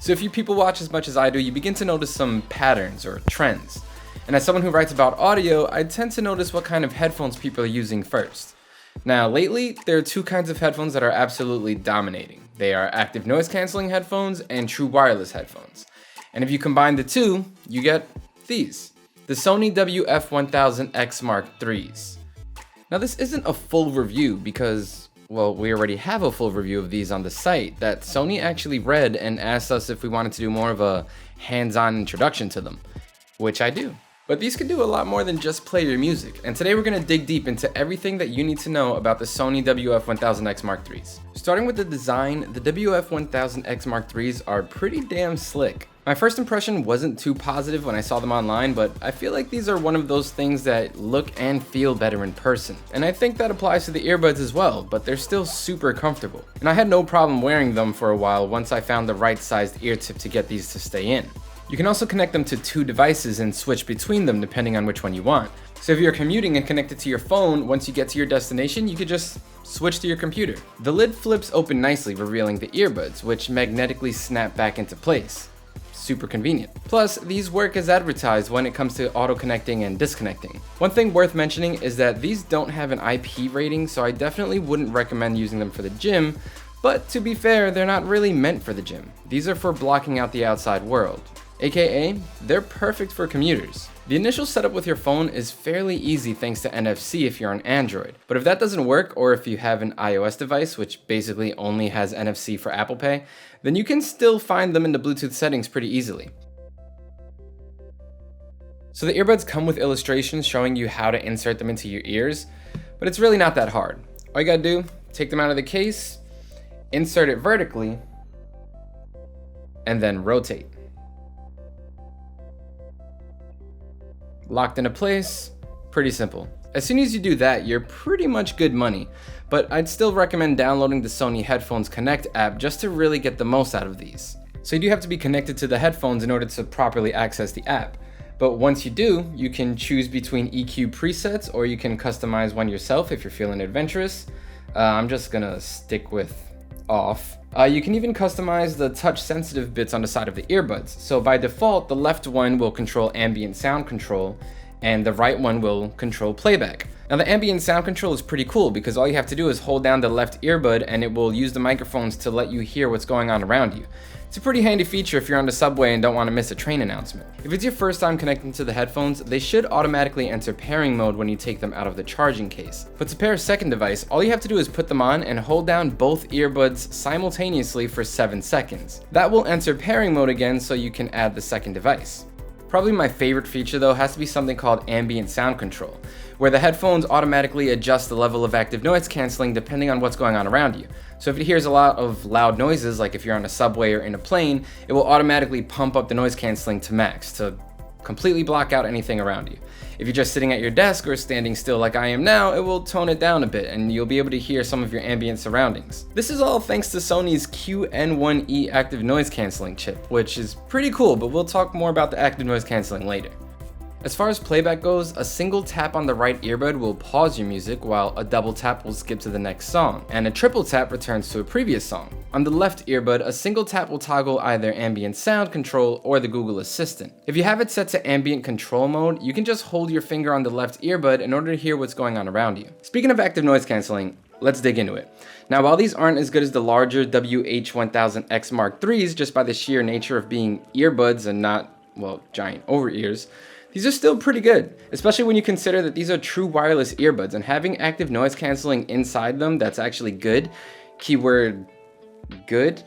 So if you people watch as much as I do, you begin to notice some patterns or trends. And as someone who writes about audio, I tend to notice what kind of headphones people are using first. Now, lately, there are two kinds of headphones that are absolutely dominating. They are active noise canceling headphones and true wireless headphones. And if you combine the two, you get these, the Sony WF-1000XM3s. Now, this isn't a full review because, well, we already have a full review of these on the site that Sony actually read and asked us if we wanted to do more of a hands-on introduction to them, which I do. But these can do a lot more than just play your music, and today we're going to dig deep into everything that you need to know about the Sony WF-1000XM3s. Starting with the design, the WF-1000XM3s are pretty damn slick. My first impression wasn't too positive when I saw them online, but I feel like these are one of those things that look and feel better in person. And I think that applies to the earbuds as well, but they're still super comfortable. And I had no problem wearing them for a while once I found the right sized ear tip to get these to stay in. You can also connect them to two devices and switch between them depending on which one you want. So if you're commuting and connected to your phone, once you get to your destination, you could just switch to your computer. The lid flips open nicely, revealing the earbuds, which magnetically snap back into place. Super convenient. Plus, these work as advertised when it comes to auto-connecting and disconnecting. One thing worth mentioning is that these don't have an IP rating, so I definitely wouldn't recommend using them for the gym, but to be fair, they're not really meant for the gym. These are for blocking out the outside world. AKA, they're perfect for commuters. The initial setup with your phone is fairly easy thanks to NFC if you're on Android, but if that doesn't work, or if you have an iOS device which basically only has NFC for Apple Pay, then you can still find them in the Bluetooth settings pretty easily. So the earbuds come with illustrations showing you how to insert them into your ears, but it's really not that hard. All you gotta do, take them out of the case, insert it vertically, and then rotate. Locked into place, pretty simple. As soon as you do that, you're pretty much good money, but I'd still recommend downloading the Sony Headphones Connect app just to really get the most out of these. So you do have to be connected to the headphones in order to properly access the app. But once you do, you can choose between EQ presets or you can customize one yourself if you're feeling adventurous. I'm just gonna stick with off. You can even customize the touch sensitive bits on the side of the earbuds. So by default, the left one will control ambient sound control and the right one will control playback. Now the ambient sound control is pretty cool because all you have to do is hold down the left earbud and it will use the microphones to let you hear what's going on around you. It's a pretty handy feature if you're on the subway and don't want to miss a train announcement. If it's your first time connecting to the headphones, they should automatically enter pairing mode when you take them out of the charging case. But to pair a second device, all you have to do is put them on and hold down both earbuds simultaneously for 7 seconds. That will enter pairing mode again so you can add the second device. Probably my favorite feature though has to be something called ambient sound control, where the headphones automatically adjust the level of active noise canceling depending on what's going on around you. So if it hears a lot of loud noises, like if you're on a subway or in a plane, it will automatically pump up the noise canceling to max to completely block out anything around you. If you're just sitting at your desk or standing still like I am now, it will tone it down a bit and you'll be able to hear some of your ambient surroundings. This is all thanks to Sony's QN1E active noise canceling chip, which is pretty cool, but we'll talk more about the active noise canceling later. As far as playback goes, a single tap on the right earbud will pause your music, while a double tap will skip to the next song, and a triple tap returns to a previous song. On the left earbud, a single tap will toggle either ambient sound control or the Google Assistant. If you have it set to ambient control mode, you can just hold your finger on the left earbud in order to hear what's going on around you. Speaking of active noise canceling, let's dig into it. Now, while these aren't as good as the larger WH-1000XM3s just by the sheer nature of being earbuds and not, well, giant over-ears, these are still pretty good, especially when you consider that these are true wireless earbuds and having active noise canceling inside them that's actually good, keyword good,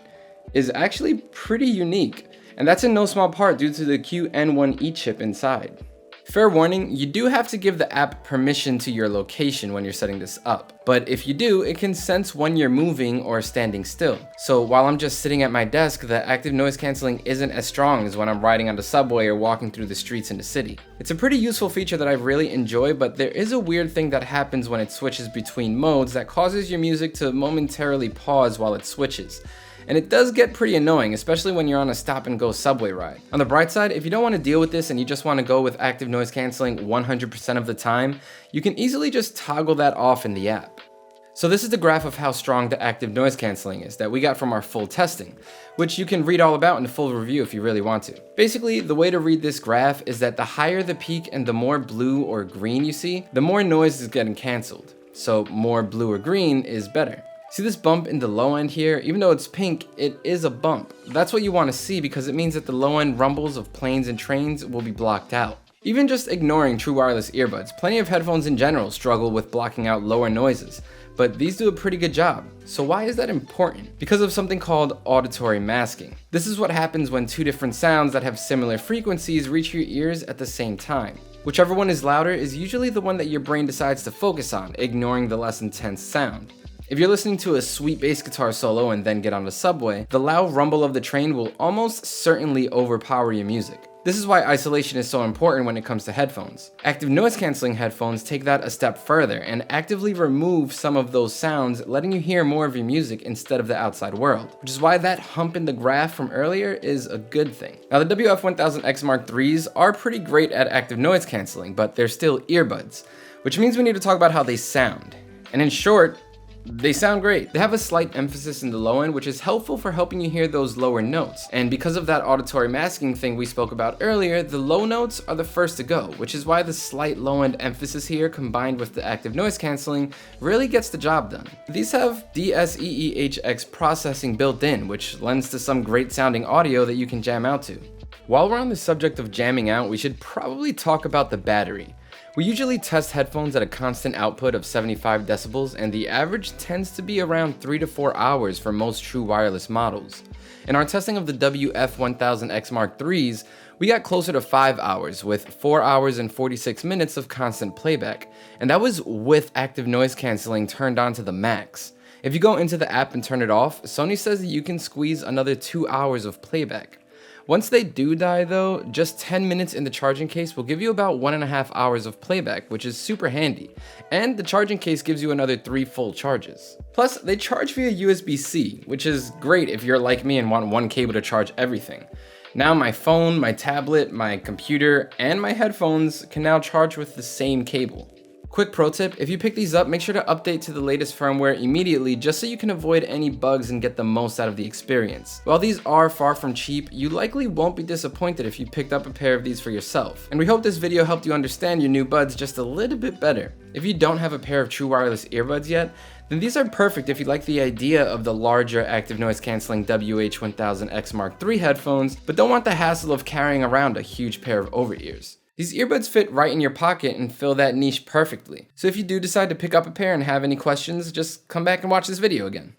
is actually pretty unique. And that's in no small part due to the QN1E chip inside. Fair warning, you do have to give the app permission to your location when you're setting this up. But if you do, it can sense when you're moving or standing still. So while I'm just sitting at my desk, the active noise canceling isn't as strong as when I'm riding on the subway or walking through the streets in the city. It's a pretty useful feature that I really enjoy, but there is a weird thing that happens when it switches between modes that causes your music to momentarily pause while it switches. And it does get pretty annoying, especially when you're on a stop and go subway ride. On the bright side, if you don't want to deal with this and you just want to go with active noise canceling 100% of the time, you can easily just toggle that off in the app. So this is the graph of how strong the active noise canceling is that we got from our full testing, which you can read all about in the full review if you really want to. Basically, the way to read this graph is that the higher the peak and the more blue or green you see, the more noise is getting canceled. So more blue or green is better. See this bump in the low end here? Even though it's pink, it is a bump. That's what you want to see because it means that the low end rumbles of planes and trains will be blocked out. Even just ignoring true wireless earbuds, plenty of headphones in general struggle with blocking out lower noises, but these do a pretty good job. So why is that important? Because of something called auditory masking. This is what happens when two different sounds that have similar frequencies reach your ears at the same time. Whichever one is louder is usually the one that your brain decides to focus on, ignoring the less intense sound. If you're listening to a sweet bass guitar solo and then get on the subway, the loud rumble of the train will almost certainly overpower your music. This is why isolation is so important when it comes to headphones. Active noise canceling headphones take that a step further and actively remove some of those sounds, letting you hear more of your music instead of the outside world, which is why that hump in the graph from earlier is a good thing. Now the WF-1000XM3s are pretty great at active noise canceling, but they're still earbuds, which means we need to talk about how they sound. And in short, they sound great. They have a slight emphasis in the low end, which is helpful for helping you hear those lower notes. And because of that auditory masking thing we spoke about earlier, the low notes are the first to go, which is why the slight low end emphasis here combined with the active noise canceling really gets the job done. These have DSEEHX processing built in, which lends to some great sounding audio that you can jam out to. While we're on the subject of jamming out, we should probably talk about the battery. We usually test headphones at a constant output of 75 decibels, and the average tends to be around 3 to 4 hours for most true wireless models. In our testing of the WF-1000XM3s, we got closer to 5 hours with 4 hours and 46 minutes of constant playback, and that was with active noise canceling turned on to the max. If you go into the app and turn it off, Sony says that you can squeeze another 2 hours of playback. Once they do die though, just 10 minutes in the charging case will give you about 1.5 hours of playback, which is super handy. And the charging case gives you another 3 full charges. Plus, they charge via USB-C, which is great if you're like me and want one cable to charge everything. Now my phone, my tablet, my computer, and my headphones can now charge with the same cable. Quick pro tip, if you pick these up, make sure to update to the latest firmware immediately just so you can avoid any bugs and get the most out of the experience. While these are far from cheap, you likely won't be disappointed if you picked up a pair of these for yourself. And we hope this video helped you understand your new buds just a little bit better. If you don't have a pair of true wireless earbuds yet, then these are perfect if you like the idea of the larger active noise canceling WH-1000XM3 headphones, but don't want the hassle of carrying around a huge pair of over-ears. These earbuds fit right in your pocket and fill that niche perfectly. So if you do decide to pick up a pair and have any questions, just come back and watch this video again.